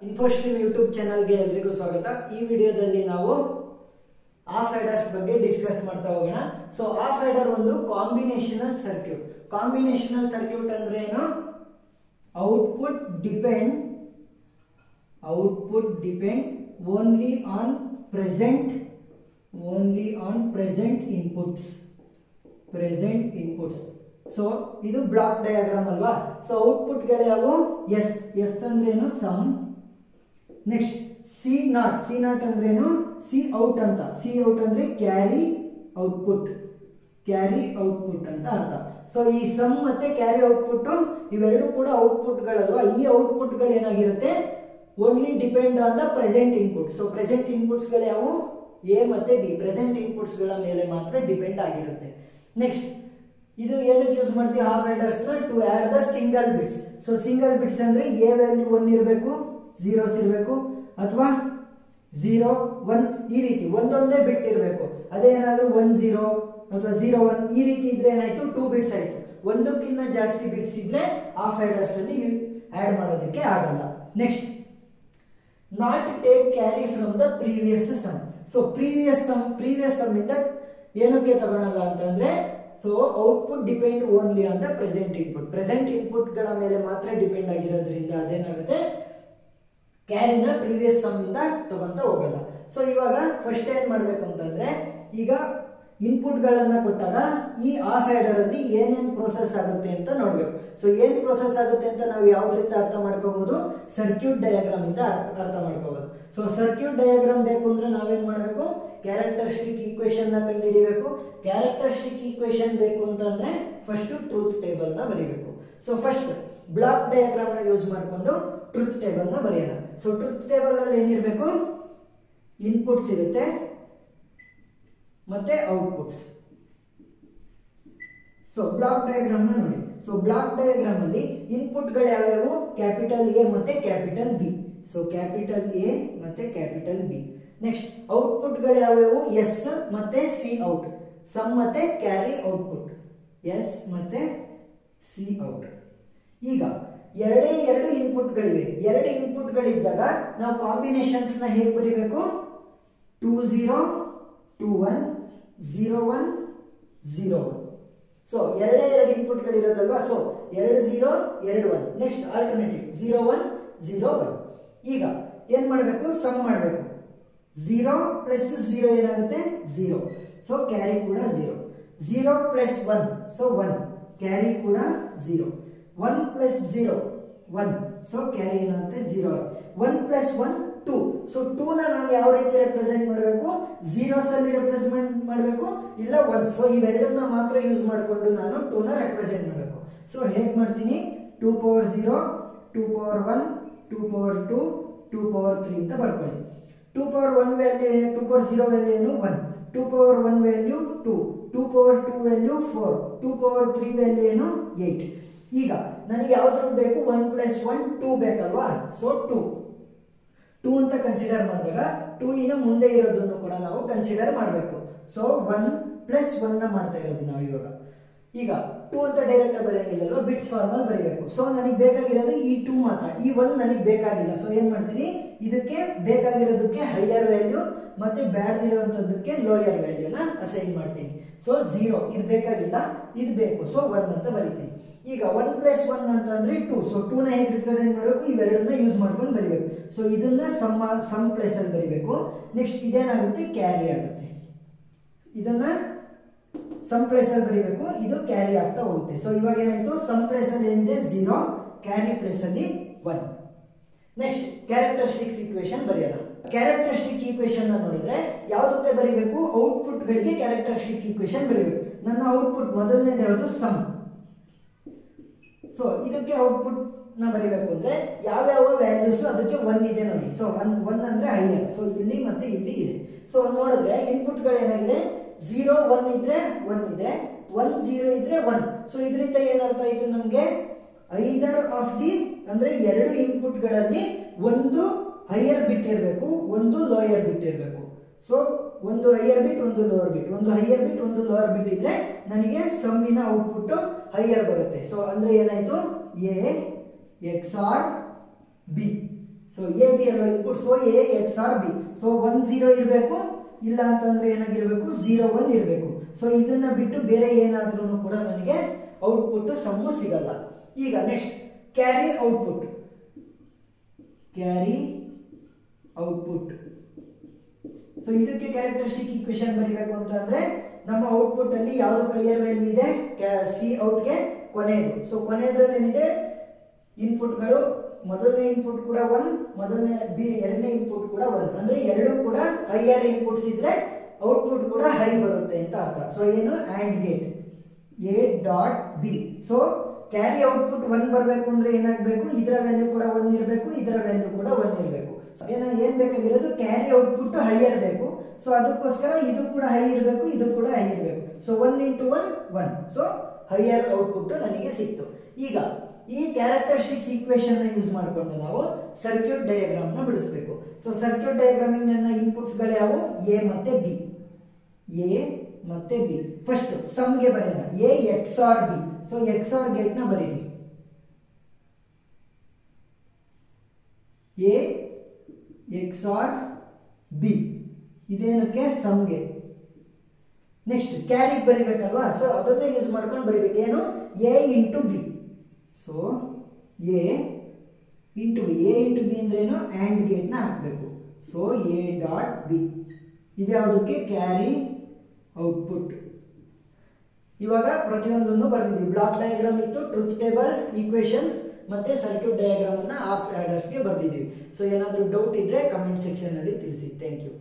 ಇನ್ಫೋಸ್ಟ್ರೀಮ್ YouTube ಚಾನಲ್ಗೆ ಎಲ್ರಿಗೂ ಸ್ವಾಗತ. ಈ ವಿಡಿಯೋದಲ್ಲಿ ನಾವು ಆಫ್ ಆಡರ್ಸ್ ಬಗ್ಗೆ ಡಿಸ್ಕಸ್ ಮಾಡ್ತಾ ಹೋಗೋಣ. ಸೊ ಆಫ್ ಆಡರ್ ಒಂದು ಕಾಂಬಿನೇಷನಲ್ ಸರ್ಕ್ಯೂಟ್. ಕಾಂಬಿನೇಷನಲ್ ಸರ್ಕ್ಯೂಟ್ ಅಂದ್ರೆ ಏನು? Output depend only on present inputs. So ಇದು ಬ್ಲಾಕ್ ಡಯಾಗ್ರಾಮ್ ಅಲ್ವಾ? ಸೊ ಔಟ್ಪುಟ್ ಗಳು ಯಾವುವು? ಎಸ್ ಅಂದ್ರೆ ಏನು? ಸಮ್. ನೆಕ್ಸ್ಟ್ ಸಿ ನಾಟ್ ಅಂದ್ರೆ ಏನು? ಸಿ ಔಟ್ ಅಂತ. ಸಿ ಔಟ್ ಅಂದ್ರೆ ಕ್ಯಾರಿ ಔಟ್ಪುಟ್ ಅಂತ ಅರ್ಥ. ಸೊ ಈ ಸಮ್ ಮತ್ತೆ ಕ್ಯಾರಿ ಔಟ್ಪುಟ್ ಇವೆರಡು ಕೂಡ ಔಟ್ಪುಟ್ ಗಳಲ್ವಾ? ಈ ಔಟ್ಪುಟ್ ಗಳು ಏನಾಗಿರುತ್ತೆ? Only depend on the present input. So present inputs ಗಳು ಯಾವುವು? ಎ ಮತ್ತೆ ಬಿ. ಪ್ರೆಸೆಂಟ್ ಇನ್ಪುಟ್ಸ್ ಗಳ ಮೇಲೆ ಮಾತ್ರ ಡಿಪೆಂಡ್ ಆಗಿರುತ್ತೆ. ನೆಕ್ಸ್ಟ್ ಇದು ಏನಕ್ಕೆ ಯೂಸ್ ಮಾಡ್ತೀವಿ? ಹಾಫ್ ಆಡರ್ಸ್ ನ to add the single bits. So single bits ಅಂದ್ರೆ ಎ ವ್ಯಾಲ್ಯೂ 1 ಇರಬೇಕು, ಝೀರೋಸ್ ಇರಬೇಕು, ಅಥವಾ 0 1 ಈ ರೀತಿ ಒಂದೊಂದೇ ಬಿಟ್ ಇರಬೇಕು. ಅದೇನಾದ್ರೂ 1 0 ಅಥವಾ 0 1 ಈ ರೀತಿ ಇದ್ರೆ ಏನಾಯ್ತು? 2 ಬಿಟ್ಸ್ ಆಯ್ತು. ಒಂದಕ್ಕಿಂತ ಜಾಸ್ತಿ ಬಿಟ್ಸ್ ಇದ್ರೆ ಹಾಫ್ ಆಡರ್ಸ್ ಅಲ್ಲಿ ಆಡ್ ಮಾಡೋದಕ್ಕೆ ಆಗಲ್ಲ. Next not take carry from the previous sum. So previous sum ಇಂದ ಏನಕ್ಕೆ ತಗೊಳಲ್ಲ ಅಂತಂದ್ರೆ, so output depend only on the present input. Present input ಗಳ ಮೇಲೆ ಮಾತ್ರ ಡಿಪೆಂಡ್ ಆಗಿರೋದ್ರಿಂದ ಅದೇನಾಗುತ್ತೆ? ಕ್ಯಾರಿನ ಪ್ರೀವಿಯಸ್ ಸಮ್ ಇಂದ ತಗೊಂತ ಹೋಗಲ್ಲ. ಸೊ ಇವಾಗ ಫಸ್ಟ್ ಏನ್ ಮಾಡ್ಬೇಕು ಅಂತಂದ್ರೆ, ಈಗ ಇನ್ಪುಟ್ ಗಳನ್ನ ಕೊಟ್ಟಾಗ ಈ ಆಫ್ ಆಡರ್ ಅಲ್ಲಿ ಏನೇನ್ ಪ್ರೋಸೆಸ್ ಆಗುತ್ತೆ ಅಂತ ನೋಡ್ಬೇಕು. ಸೊ ಏನ್ ಪ್ರೋಸೆಸ್ ಆಗುತ್ತೆ ಅಂತ ನಾವು ಯಾವ್ದ್ರಿಂದ ಅರ್ಥ ಮಾಡ್ಕೋಬಹುದು? ಸರ್ಕ್ಯೂಟ್ ಡಯಾಗ್ರಾಮ್ ಇಂದ ಅರ್ಥ ಮಾಡ್ಕೋಬಹುದು. ಸೊ ಸರ್ಕ್ಯೂಟ್ ಡಯಾಗ್ರಾಮ್ ಬೇಕು ಅಂದ್ರೆ ನಾವೇನ್ ಮಾಡ್ಬೇಕು? ಕ್ಯಾರೆಕ್ಟರಿಸ್ಟಿಕ್ ಈಕ್ವೇಶನ್ ನ ಕಂಡುಹಿಡಿಬೇಕು. ಕ್ಯಾರೆಕ್ಟರಿಸ್ಟಿಕ್ ಈಕ್ವೇಶನ್ ಬೇಕು ಅಂತಂದ್ರೆ ಫಸ್ಟ್ ಟ್ರೂತ್ ಟೇಬಲ್ ನ ಬರೀಬೇಕು. ಸೊ ಫಸ್ಟ್ ಬ್ಲಾಕ್ ಡಯಾಗ್ರಾಮ್ ನ ಯೂಸ್ ಮಾಡಿಕೊಂಡು ಟ್ರೂತ್ ಟೇಬಲ್ ನ ಬರೆಯೋಣ. ಸೊ ಟ್ರೂತ್ ಟೇಬಲ್ ಅಲ್ಲಿ ಏನಿರಬೇಕು? ಇನ್ಪುಟ್ಸ್ ಇರುತ್ತೆ ಮತ್ತೆ ಔಟ್ಪುಟ್ಸ್. ಸೊ ಬ್ಲಾಕ್ ಡಯಾಗ್ರಾಮ್ ನ ನೋಡಿ. ಸೊ ಬ್ಲಾಕ್ ಡಯಾಗ್ರಾಮ್ ಅಲ್ಲಿ ಇನ್ಪುಟ್ ಗಳು ಯಾವ್ಯಾವು? ಕ್ಯಾಪಿಟಲ್ ಎ ಮತ್ತೆ capital B. So capital A ಮತ್ತೆ ಕ್ಯಾಪಿಟಲ್ ಬಿ. ನೆಕ್ಸ್ಟ್ ಔಟ್ಪುಟ್ ಗಳು ಯಾವ್ಯಾವು? ಎಸ್ ಮತ್ತೆ ಸಿ ಔಟ್. ಸಮ್ ಮತ್ತೆ ಕ್ಯಾರಿ ಔಟ್ಪುಟ್. ಎಸ್ ಮತ್ತೆ ಸಿ ಔಟ್. ಈಗ ಎರಡು ಇನ್ಪುಟ್ ಗಳಿವೆ. ಎರಡು ಇನ್ಪುಟ್ ಗಳಿದ್ದಾಗ ನಾವು ಕಾಂಬಿನೇಷನ್ಸ್ ನ ಹೇಗೆ ಬರೀಬೇಕು? 2 0 2 1 0 1 0 1. ಸೊ ಎರಡು ಇನ್ಪುಟ್ ಗಳಿರೋದಲ್ವಾ? ಸೊ 2 0 2 1. Next alternative 0 1 0 1. ಈಗ ಏನ್ ಮಾಡಬೇಕು? ಸಮ್ ಮಾಡಬೇಕು. 0 ಪ್ಲಸ್ 0 ಏನಾಗುತ್ತೆ? 0. ಸೊ ಕ್ಯಾರಿ ಕೂಡ 0. 0 ಪ್ಲಸ್ 1 ಸೊ 1. ಕ್ಯಾರಿ ಕೂಡ 0. 1 ಪ್ಲಸ್ 0 1. ಸೊ ಕ್ಯಾರಿ ಏನಾಗುತ್ತೆ? 0. 1 ಪ್ಲಸ್ 1 2. ಸೊ 2 ನ ನಾನು ಯಾವ ರೀತಿ ರೆಪ್ರೆಸೆಂಟ್ ಮಾಡಬೇಕು? ಝೀರೋಸ್ ಅಲ್ಲಿ ರೆಪ್ರೆಸೆಂಟ್ ಮಾಡಬೇಕು, ಇಲ್ಲ 1. ಸೊ ಇವೆರಡನ್ನ ಮಾತ್ರ ಯೂಸ್ ಮಾಡಿಕೊಂಡು ನಾನು 2 ನ ರೆಪ್ರೆಸೆಂಟ್ ಮಾಡಬೇಕು. ಸೊ ಹೇಗೆ ಮಾಡ್ತೀನಿ? 2 ಪವರ್ 0 2 ಪವರ್ 1 2 ಪವರ್ 2 2 ಪವರ್ 3 ಅಂತ ಬರ್ಕೊಳ್ಳಿ. 2 ಪವರ್ 1 ವ್ಯಾಲ್ಯೂ 2 ಪವರ್ 0 ವ್ಯಾಲ್ಯೂ ಏನು? 1. 2 power 1 value 2. 2 power 2 value 4. 2 power 3 value ಏನು? 8. ಈಗ ನನಗೆ ಯಾವ್ದು ಬೇಕು? 1 ಪ್ಲಸ್ 1 2 ಬೇಕಲ್ವಾ? ಸೊ 2 ಅಂತ ಕನ್ಸಿಡರ್ ಮಾಡಿದಾಗ 2 ಇನ ಮುಂದೆ ಇರೋದನ್ನು ಕೂಡ ನಾವು ಕನ್ಸಿಡರ್ ಮಾಡಬೇಕು. ಸೊ 1 ಪ್ಲಸ್ 1 ನ ಮಾಡ್ತಾ ಇರೋದು ನಾವು ಇವಾಗ. ಈಗ 2 ಅಂತ ಡೈರೆಕ್ಟ್ ಬರೆಯಂಗಿಲ್ಲ, ಬಿಟ್ಸ್ ಫಾರ್ಮಲ್ ಬರೀಬೇಕು. ಸೊ ನನಗೆ ಬೇಕಾಗಿರೋದು ಈ 2 ಮಾತ್ರ. ಈ 1 ನನಗೆ ಬೇಕಾಗಿಲ್ಲ. ಸೊ ಏನ್ ಮಾಡ್ತೀನಿ? ಇದಕ್ಕೆ ಬೇಕಾಗಿರೋದಕ್ಕೆ ಹೈಯರ್ ವ್ಯಾಲ್ಯೂ ಮತ್ತೆ ಬ್ಯಾಡ್ದಿರೋಂಥದ್ದಕ್ಕೆ ಲೋಯರ್ ವ್ಯಾಲ್ಯೂನ ಅಸೈನ್ ಮಾಡ್ತೀನಿ. ಸೊ 0 ಇದು ಬೇಕಾಗಿಲ್ಲ, ಇದು ಬೇಕು. ಸೊ 1 ಅಂತ ಬರೀತೀನಿ. ಈಗ 1 ಪ್ಲಸ್ 1 ಅಂತಂದ್ರೆ 2. ಸೊ 2 ನ ಹೇಗೆ ರಿಪ್ರೆಸೆಂಟ್ ಮಾಡಬೇಕು? ಇವೆರಡನ್ನ ಯೂಸ್ ಮಾಡ್ಕೊಂಡು ಬರೀಬೇಕು. ಸೊ ಇದನ್ನ ಸಮ್ ಪ್ಲೇಸ್ ಅಲ್ಲಿ ಬರೀಬೇಕು. ನೆಕ್ಸ್ಟ್ ಇದೇನಾಗುತ್ತೆ? ಕ್ಯಾರಿ ಆಗುತ್ತೆ. ಇದನ್ನ ಸಮ್ ಪ್ಲೇಸ್ ಅಲ್ಲಿ ಬರೀಬೇಕು. ಇದು ಕ್ಯಾರಿ ಆಗ್ತಾ ಹೋಗುತ್ತೆ. ಸೊ ಇವಾಗ ಏನಾಯ್ತು? ಸಮ್ ಪ್ಲೇಸ್ ಅಲ್ಲಿ ಏನಿದೆ? 0. ಕ್ಯಾರಿ ಪ್ಲೇಸ್ ಅಲ್ಲಿ 1. ನೆಕ್ಸ್ಟ್ ಕ್ಯಾರೆಕ್ಟರಿಸ್ಟಿಕ್ಸ್ ಈಕ್ವೇಶನ್ ಬರೆಯೋಣ. ಕ್ಯಾರೆಕ್ಟರಿಸ್ಟಿಕ್ ಈಕ್ವೇಶನ್ ನೋಡಿದ್ರೆ ಯಾವುದಕ್ಕೆ ಬರೀಬೇಕು? ಔಟ್ಪುಟ್ ಗಳಿಗೆ ಕ್ಯಾರೆಕ್ಟರಿಸ್ಟಿಕ್ ಈಕ್ವೇಶನ್ ಬರೀಬೇಕು. ನನ್ನ ಔಟ್ಪುಟ್ ಮೊದಲನೇದು ಯಾವುದು? ಸಮ್. ಸೊ ಇದಕ್ಕೆ ಔಟ್ಪುಟ್ ನ ಬರೀಬೇಕು ಅಂದ್ರೆ ಯಾವ್ಯಾವ ವ್ಯಾಲ್ಯೂಸ್ ಅದಕ್ಕೆ 1 ಇದೆ ನೋಡಿ. ಸೊ 1 ಅಂದ್ರೆ ಹೈಯರ್. ಸೊ ಇಲ್ಲಿ ಮತ್ತೆ ಇಲ್ಲಿ ಇದೆ. ಸೊ ನೋಡಿದ್ರೆ ಇನ್ಪುಟ್ ಗಳು ಏನಾಗಿದೆ? 0 1 ಇದ್ರೆ 1 ಇದೆ, 1 0 ಇದ್ರೆ 1. ಸೊ ಇದರಿಂದ ಏನರ್ಥ ಆಯ್ತು ನಮ್ಗೆ? ಐದರ್ ಆಫ್ ದಿ ಅಂದ್ರೆ ಎರಡು ಇನ್ಪುಟ್ ಗಳಲ್ಲಿ ಒಂದು ಹೈಯರ್ ಬಿಟ್ ಇರಬೇಕು, ಒಂದು ಲೋಯರ್ ಬಿಟ್ ಇರಬೇಕು. ಸೊ ಒಂದು ಹೈಯರ್ ಬಿಟ್ ಒಂದು ಲೋವರ್ ಬಿಟ್, ಒಂದು ಹೈಯರ್ ಬಿಟ್ ಒಂದು ಲೋವರ್ ಬಿಟ್ ಇದ್ರೆ ನನಗೆ ಸಮ್ಮಿನ ಔಟ್ಪುಟ್ ಹೈಯರ್ ಬರುತ್ತೆ. ಸೊ ಅಂದ್ರೆ ಏನಾಯ್ತು? A XOR B. So A B ಅಲ್ವಾ input, so A XOR B. So 1 0 ಇರಬೇಕು, ಇಲ್ಲ ಅಂತಂದ್ರೆ ಏನಾಗಿರ್ಬೇಕು 0 1 ಇರಬೇಕು. ಸೊ ಇದನ್ನ ಬಿಟ್ಟು ಬೇರೆ ಏನಾದ್ರೂ ಕೂಡ ನನಗೆ ಔಟ್ಪುಟ್ ಸಮ್ಮು ಸಿಗಲ್ಲ. ಈಗ next carry output. Carry output, so ಇದಕ್ಕೆ ಕ್ಯಾರೆಕ್ಟರಿಸ್ಟಿಕ್ ಈಕ್ವೇಶನ್ ಬರೀಬೇಕು ಅಂತಂದ್ರೆ ನಮ್ಮ ಔಟ್ಪುಟ್ ಅಲ್ಲಿ ಯಾವ್ದು ಹೈಯರ್ ವ್ಯಾಲ್ಯೂ ಇದೆ, ಸಿ ಔಟ್ಗೆ ಕೊನೆಯದು. ಸೊ ಕೊನೆಯದ್ರಲ್ಲಿ ಏನಿದೆ ಇನ್ಪುಟ್ಗಳು, ಮೊದಲನೇ ಇನ್ಪುಟ್ ಕೂಡ 1, ಎರಡನೇ ಇನ್ಪುಟ್ ಕೂಡ 1, ಅಂದ್ರೆ ಎರಡು ಕೂಡ ಹೈಯರ್ ಇನ್ಪುಟ್ಸ್ ಇದ್ರೆ ಔಟ್ಪುಟ್ ಕೂಡ ಹೈ ಬರುತ್ತೆ ಅಂತ ಅರ್ಥ. ಸೊ ಏನು AND gate A dot B. So carry output 1 ಬರಬೇಕು ಅಂದ್ರೆ ಏನಾಗಬೇಕು, ಇದರ ವ್ಯಾಲ್ಯೂ ಕೂಡ 1 ಇರಬೇಕು, ಇದರ ವ್ಯಾಲ್ಯೂ ಕೂಡ 1 ಇರಬೇಕು. ಏನ್ ಬೇಕಾಗಿರೋದು, ಕ್ಯಾರಿ ಔಟ್ಪುಟ್ ಹೈಯರ್ ಬೇಕು. ಸೊ ಅದಕ್ಕೋಸ್ಕರ ಇದು ಕೂಡ ಹೈ ಇರಬೇಕು, ಇದು ಕೂಡ ಹೈ ಇರಬೇಕು. ಸೊ 1 × 1 1. ಸೊ ಹೈಯರ್ ಔಟ್ಪುಟ್ ನನಗೆ ಸಿಕ್ತು. ಈಗ ಈ ಕ್ಯಾರೆಕ್ಟರಿಸ್ಟಿಕ್ಸ್ ಈಕ್ವೇಶನ್ ನ ಯೂಸ್ ಮಾಡಿಕೊಂಡು ನಾವು ಸರ್ಕ್ಯೂಟ್ ಡಯಾಗ್ರಾಮ್ ನ ಬಿಡಿಸಬೇಕು. ಸೊ ಸರ್ಕ್ಯೂಟ್ ಡಯಾಗ್ರಾಮಿಂಗ್ ನನ್ನ ಇನ್ಪುಟ್ಸ್ ಗಳು ಯಾವುವು, ಎ ಮತ್ತೆ ಬಿ. ಎ ಮತ್ತೆ ಬಿ. ಫಸ್ಟ್ ಸಮ್ ಗೆ ಬರೆಯೋಣ, A XOR B. So XOR gate ನ ಬರೀರಿ, ಎ ಎಕ್ಸ್ ಆರ್ ಬಿ. ಇದೇನಕ್ಕೆ, ಸಮ್ಗೆ. ನೆಕ್ಸ್ಟ್ ಕ್ಯಾರಿ ಬರಿಬೇಕಲ್ವಾ, ಸೊ ಅದನ್ನೇ ಯೂಸ್ ಮಾಡ್ಕೊಂಡು ಬರಿಬೇಕು. ಏನು, A into B. So A into B. A into B ಅಂದ್ರೆ ಏನು, ಆಂಡ್ ಗೇಟ್ ನ ಹಾಕಬೇಕು. ಸೊ ಎ ಡಾಟ್ ಬಿ ಇದ್ಯಾವುದಕ್ಕೆ, ಕ್ಯಾರಿ ಔಟ್ಪುಟ್. ಇವಾಗ ಪ್ರತಿಯೊಂದನ್ನು ಬರೆದಿದ್ದೀವಿ. ಬ್ಲಾಕ್ ಡಯಾಗ್ರಾಮ್ ಇತ್ತು, ಟ್ರೂತ್ ಟೇಬಲ್, ಈಕ್ವೇಶನ್ಸ್ ಮತ್ತೆ ಸರ್ಕ್ಯೂಟ್ ಡಯಾಗ್ರಾಮ್ ಅನ್ನ ಆಫ್ ಆರ್ಡರ್ಸ್ಗೆ ಬರೆದಿದ್ದೀವಿ. ಸೊ ಏನಾದರೂ ಡೌಟ್ ಇದ್ರೆ ಕಮೆಂಟ್ ಸೆಕ್ಷನ್ ಅಲ್ಲಿ ತಿಳಿಸಿ. Thank you.